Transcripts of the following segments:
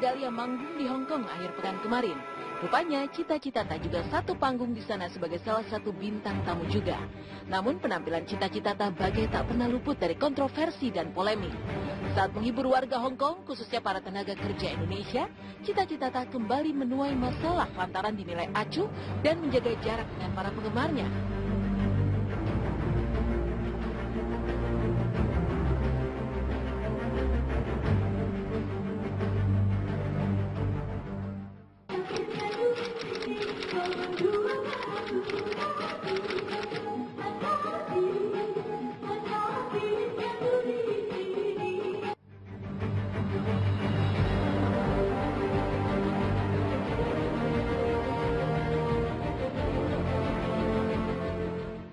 Dahlia manggung di Hong Kong akhir pekan kemarin. Rupanya Cita Citata juga satu panggung di sana sebagai salah satu bintang tamu juga. Namun penampilan Cita Citata bagai tak pernah luput dari kontroversi dan polemik. Saat menghibur warga Hong Kong, khususnya para tenaga kerja Indonesia, Cita Citata kembali menuai masalah lantaran dinilai acuh dan menjaga jarak dengan para penggemarnya.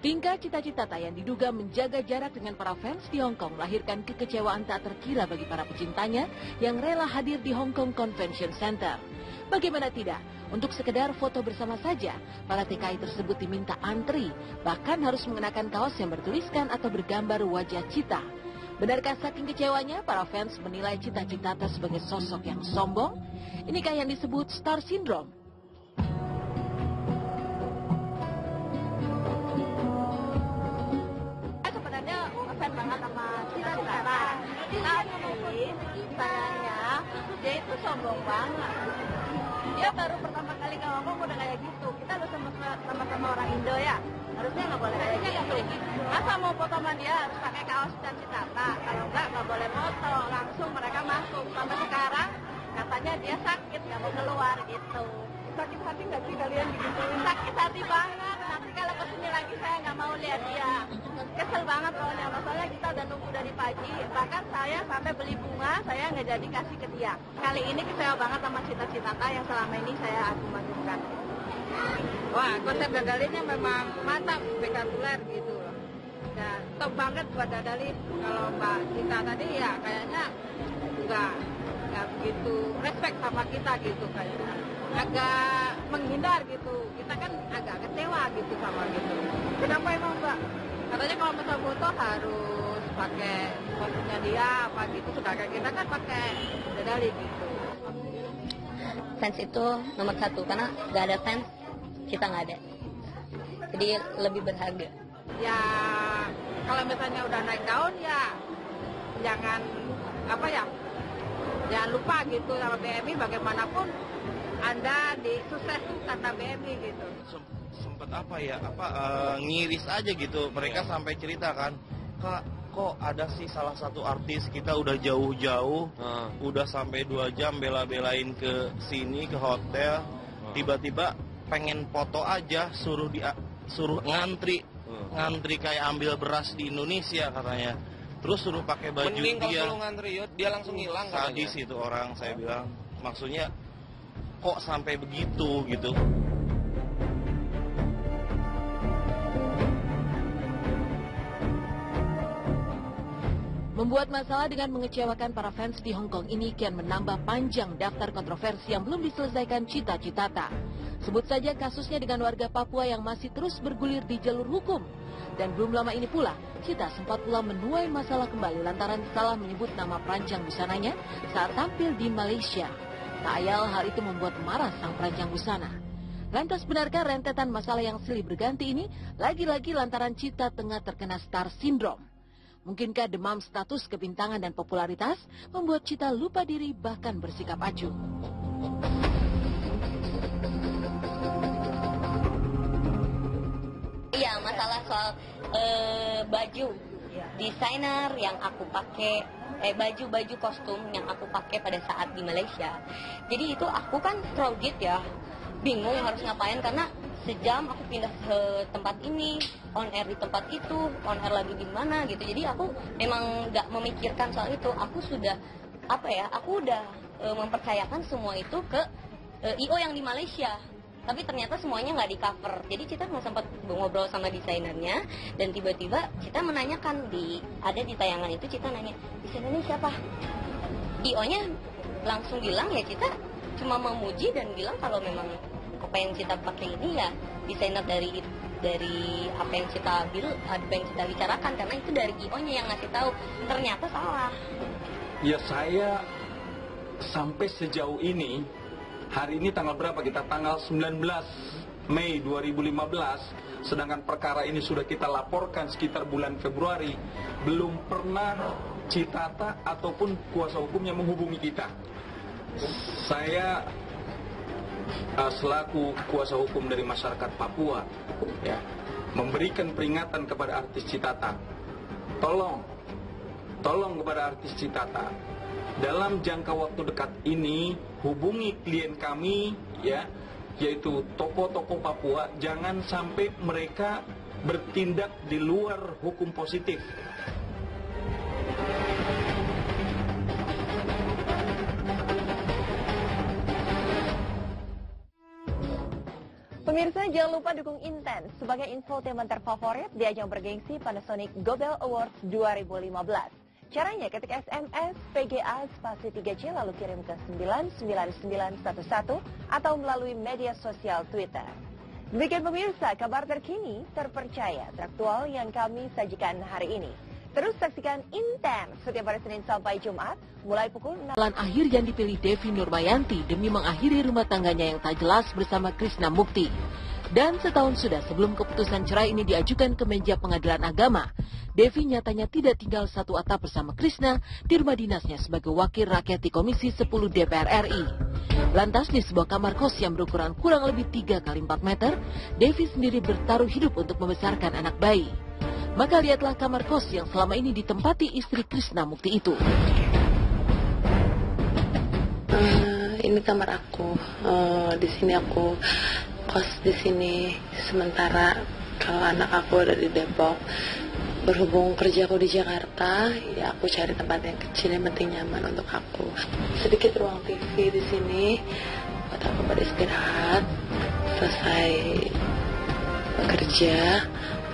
Tingkah Cita Citata yang diduga menjaga jarak dengan para fans di Hong Kong melahirkan kekecewaan tak terkira bagi para pecintanya yang rela hadir di Hong Kong Convention Center. Bagaimana tidak, untuk sekedar foto bersama saja, para TKI tersebut diminta antri, bahkan harus mengenakan kaos yang bertuliskan atau bergambar wajah Cita. Benarkah saking kecewanya, para fans menilai Cita Citata sebagai sosok yang sombong? Inikah yang disebut star syndrome? Fan banget sama Cita Citata. Tapi sayangnya dia itu sombong banget. Dia baru pertama kali ke Hong Kong udah kayak gitu. Kita harus sama-sama orang Indo ya. Harusnya nggak boleh kayak gitu. Masa mau foto sama dia harus pakai kaos Cita Citata. Kalau nggak boleh foto. Langsung mereka masuk. Sampai sekarang katanya dia sakit nggak mau keluar gitu. Sakit hati nggak sih kalian digituin? Sakit hati banget. Nanti kalau kesini lagi saya nggak mau lihat dia. Kesel banget pokoknya. Masalahnya kita udah nunggu dari pagi. Bahkan saya sampai beli bunga, saya nggak jadi kasih ke dia. Kali ini kecewa banget sama Cita Citata yang selama ini saya agung-agungkan. Wah, konsep Dadalinya memang mantap, spektakuler gitu loh. Ya, top banget buat Dadali. Kalau Mbak Cita tadi ya kayaknya nggak begitu respect sama kita gitu kayaknya. Agak menghindar gitu. Kita kan agak kecewa gitu sama gitu. Kenapa emang Mbak? Katanya kalau misal foto harus pakai fotonya dia apa gitu. Sedangkan kita kan pakai Dadali gitu. Fans itu nomor satu karena nggak ada fans kita nggak ada. Jadi lebih berharga. Ya kalau misalnya udah naik daun ya jangan jangan lupa gitu sama BMI bagaimanapun Anda sukses karena BMI gitu. Sempet ngiris aja gitu. Mereka sampai cerita kan, Kak, kok ada sih salah satu artis kita udah jauh-jauh, udah sampai 2 jam bela-belain ke sini ke hotel, tiba-tiba pengen foto aja suruh ngantri kayak ambil beras di Indonesia katanya. Terus suruh pakai baju mending dia. Kalau ngantri dia langsung hilang katanya. Sadis itu orang, saya bilang. Maksudnya kok sampai begitu gitu. Membuat masalah dengan mengecewakan para fans di Hong Kong ini kian menambah panjang daftar kontroversi yang belum diselesaikan Cita Citata. Sebut saja kasusnya dengan warga Papua yang masih terus bergulir di jalur hukum. Dan belum lama ini pula, Cita sempat pula menuai masalah kembali lantaran salah menyebut nama perancang busananya saat tampil di Malaysia. Tak ayal hal itu membuat marah sang perancang busana. Lantas benarkah rentetan masalah yang silih berganti ini lagi-lagi lantaran Cita tengah terkena star syndrome? Mungkinkah demam status kebintangan dan popularitas membuat Cita lupa diri bahkan bersikap acuh? Iya, masalah soal baju desainer yang aku pakai, baju kostum yang aku pakai pada saat di Malaysia. Jadi itu aku kan crowded ya, bingung harus ngapain karena sejam aku pindah ke tempat ini, on air di tempat itu, on air lagi di mana gitu. Jadi aku memang nggak memikirkan soal itu. Aku sudah aku udah mempercayakan semua itu ke IO yang di Malaysia. Tapi ternyata semuanya nggak di cover. Jadi Cita nggak sempat ngobrol sama desainernya dan tiba-tiba Cita menanyakan ada di tayangan itu. Cita nanya, desainernya siapa? IO-nya langsung bilang ya Cita cuma memuji dan bilang kalau memang apa yang Cita pakai ini ya desainer dari apa yang Cita bicarakan, karena itu dari IO-nya yang ngasih tahu. Ternyata salah. Ya saya sampai sejauh ini, hari ini tanggal berapa kita? Tanggal 19 Mei 2015, sedangkan perkara ini sudah kita laporkan sekitar bulan Februari, belum pernah Citata ataupun kuasa hukumnya menghubungi kita. Saya selaku kuasa hukum dari masyarakat Papua, ya, memberikan peringatan kepada artis Citata. Tolong kepada artis Citata, dalam jangka waktu dekat ini hubungi klien kami, ya, yaitu tokoh-tokoh Papua. Jangan sampai mereka bertindak di luar hukum positif. Pemirsa, jangan lupa dukung Intens sebagai infotainment terfavorit di ajang bergengsi Panasonic Gobel Awards 2015. Caranya ketik SMS PGA spasi 3C lalu kirim ke 99911 atau melalui media sosial Twitter. Demikian pemirsa, kabar terkini, terpercaya, teraktual yang kami sajikan hari ini. Terus saksikan Intens setiap hari Senin sampai Jumat mulai pukul 6. Jalan akhir yang dipilih Devi Nurmayanti demi mengakhiri rumah tangganya yang tak jelas bersama Krishna Mukti. Dan setahun sudah sebelum keputusan cerai ini diajukan ke meja pengadilan agama, Devi nyatanya tidak tinggal satu atap bersama Krishna di rumah dinasnya sebagai wakil rakyat di Komisi 10 DPR RI. Lantas di sebuah kamar kos yang berukuran kurang lebih 3 x 4 meter, Devi sendiri bertaruh hidup untuk membesarkan anak bayi. Maka lihatlah kamar kos yang selama ini ditempati istri Krishna Mukti itu. Ini kamar aku. Di sini aku kos di sini sementara. Kalau anak aku ada di Depok, berhubung kerja aku di Jakarta, ya aku cari tempat yang kecil yang penting nyaman untuk aku. Sedikit ruang TV di sini buat aku beristirahat. Selesai bekerja,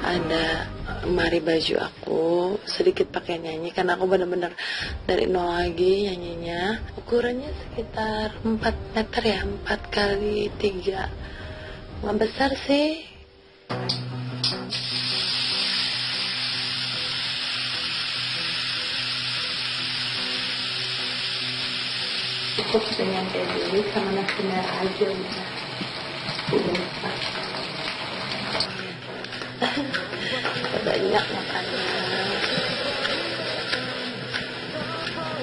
ada lemari baju aku, sedikit pakai nyanyi karena aku benar-benar dari nol lagi nyanyinya. Ukurannya sekitar 4 meter ya, 4 kali 3. Nggak besar sih. Cukup dengan kayak gini sama nasi merah aja udah. Banyak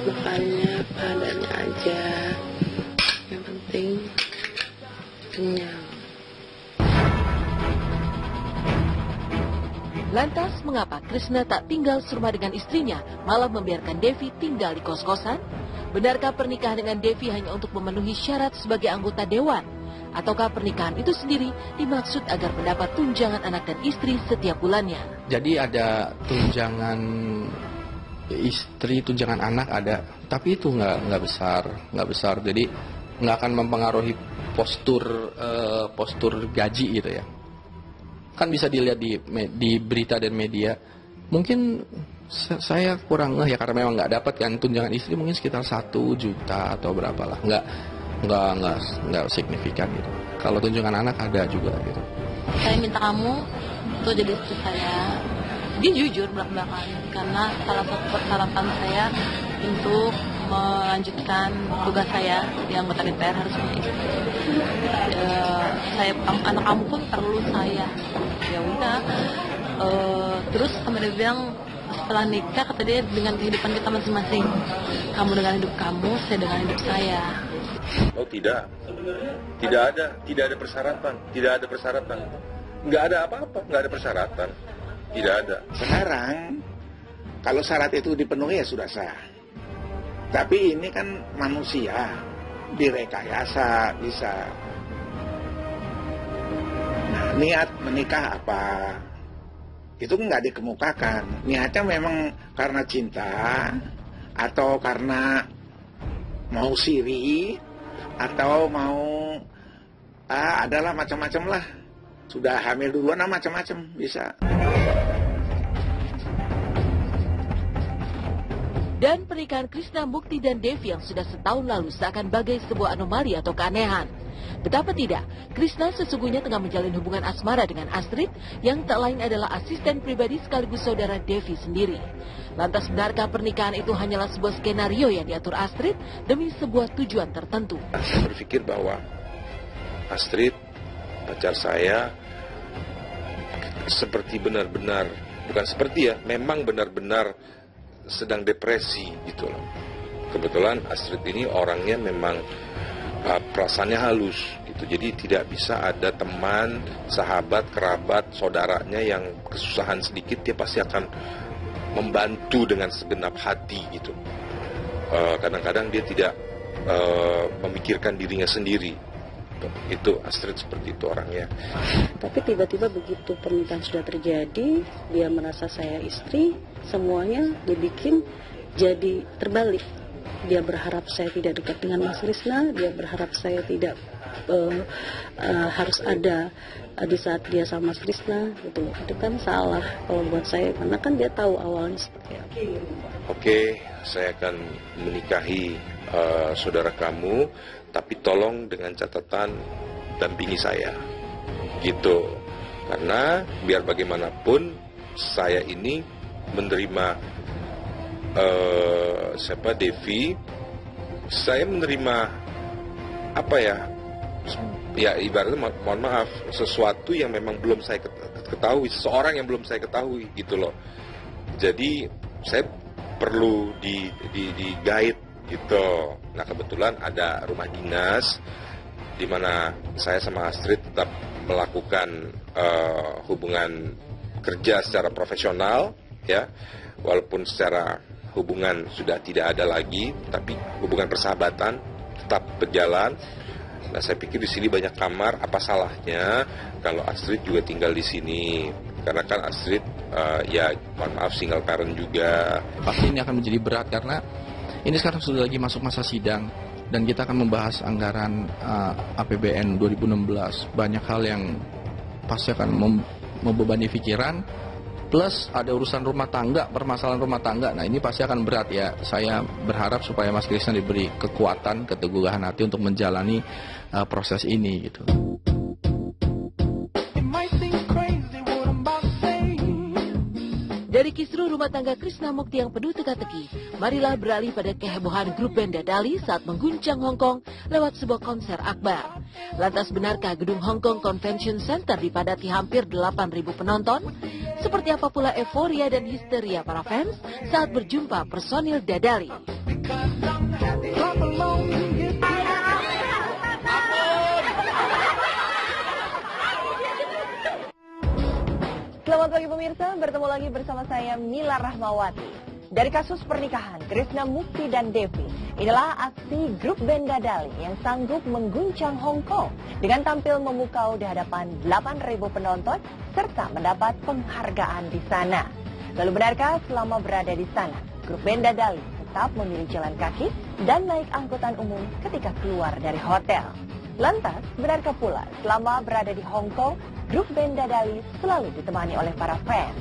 makannya padanya aja, yang penting kenyang. Lantas mengapa Krishna tak tinggal serumah dengan istrinya, malah membiarkan Devi tinggal di kos-kosan? Benarkah pernikahan dengan Devi hanya untuk memenuhi syarat sebagai anggota dewan? Ataukah pernikahan itu sendiri dimaksud agar mendapat tunjangan anak dan istri setiap bulannya? Jadi ada tunjangan istri, tunjangan anak ada, tapi itu nggak besar. Jadi nggak akan mempengaruhi postur gaji gitu ya. Kan bisa dilihat di berita dan media. Mungkin saya kurang ya karena memang nggak dapat kan tunjangan istri, mungkin sekitar 1 juta atau berapa lah. Nggak signifikan gitu. Kalau tunjangan anak ada juga gitu. Saya minta kamu untuk jadi istri saya. Dia jujur belak-belakan karena salah satu persyaratan saya untuk melanjutkan tugas saya di anggota DPR harus punya istri. Anak kamu pun perlu saya. Ya udah. Terus sama dia bilang setelah nikah kata dia dengan kehidupan kita masing-masing. Kamu dengan hidup kamu, saya dengan hidup saya. Oh tidak ada persyaratan, nggak ada apa-apa, nggak ada persyaratan, tidak ada. Sekarang kalau syarat itu dipenuhi ya sudah sah. Tapi ini kan manusia, direkayasa bisa. Nah, niat menikah apa? Itu nggak dikemukakan. Niatnya memang karena cinta atau karena mau siri atau mau adalah macam-macam lah. Sudah hamil duluan macam-macam bisa. Dan pernikahan Krishna Mukti dan Devi yang sudah setahun lalu seakan bagai sebuah anomali atau keanehan. Betapa tidak, Krishna sesungguhnya tengah menjalin hubungan asmara dengan Astrid yang tak lain adalah asisten pribadi sekaligus saudara Devi sendiri. Lantas benarkah pernikahan itu hanyalah sebuah skenario yang diatur Astrid demi sebuah tujuan tertentu? Saya berpikir bahwa Astrid, pacar saya, seperti benar-benar, bukan seperti ya, memang benar-benar sedang depresi gitu loh. Kebetulan Astrid ini orangnya memang perasaannya halus gitu. Jadi tidak bisa ada teman, sahabat, kerabat, saudaranya yang kesusahan sedikit dia pasti akan membantu dengan segenap hati gitu. Kadang-kadang dia tidak memikirkan dirinya sendiri. Itu Astrid seperti itu orangnya. Tapi tiba-tiba begitu pernikahan sudah terjadi, dia merasa saya istri, semuanya dibikin jadi terbalik. Dia berharap saya tidak dekat dengan Mas Krishna, dia berharap saya tidak harus ada di saat dia sama Mas Krishna, gitu. Itu kan salah kalau buat saya, karena kan dia tahu awalnya seperti apa. Oke, saya akan menikahi saudara kamu, tapi tolong dengan catatan dampingi saya, gitu. Karena biar bagaimanapun saya ini menerima Devi, saya menerima apa ya? Ya ibaratnya mohon maaf, sesuatu yang memang belum saya ketahui, seseorang yang belum saya ketahui gitu loh. Jadi saya perlu di guide gitu. Nah kebetulan ada rumah dinas di mana saya sama Astrid tetap melakukan hubungan kerja secara profesional ya, walaupun secara hubungan sudah tidak ada lagi, tapi hubungan persahabatan tetap berjalan. Nah saya pikir di sini banyak kamar, apa salahnya kalau Astrid juga tinggal di sini? Karena kan Astrid ya mohon maaf single parent juga. Pasti ini akan menjadi berat karena ini sekarang sudah lagi masuk masa sidang dan kita akan membahas anggaran APBN 2016. Banyak hal yang pasti akan membebani pikiran. Plus ada urusan rumah tangga, permasalahan rumah tangga. Nah ini pasti akan berat ya. Saya berharap supaya Mas Krishna diberi kekuatan, keteguhan hati untuk menjalani proses ini gitu. Dari kisruh rumah tangga Krishna Mukti yang penuh teka-teki, marilah beralih pada kehebohan grup band Dadali saat mengguncang Hong Kong lewat sebuah konser akbar. Lantas benarkah gedung Hong Kong Convention Center dipadati hampir 8.000 penonton? Seperti apa pula euforia dan histeria para fans saat berjumpa personil Dadali? Selamat pagi pemirsa, bertemu lagi bersama saya Mila Rahmawati. Dari kasus pernikahan Krishna Mukti dan Devi, inilah aksi grup band Dadali yang sanggup mengguncang Hong Kong dengan tampil memukau di hadapan 8.000 penonton serta mendapat penghargaan di sana. Lalu benarkah selama berada di sana, grup band Dadali tetap memilih jalan kaki dan naik angkutan umum ketika keluar dari hotel? Lantas, benarkah pula selama berada di Hong Kong, grup band Dadali selalu ditemani oleh para fans?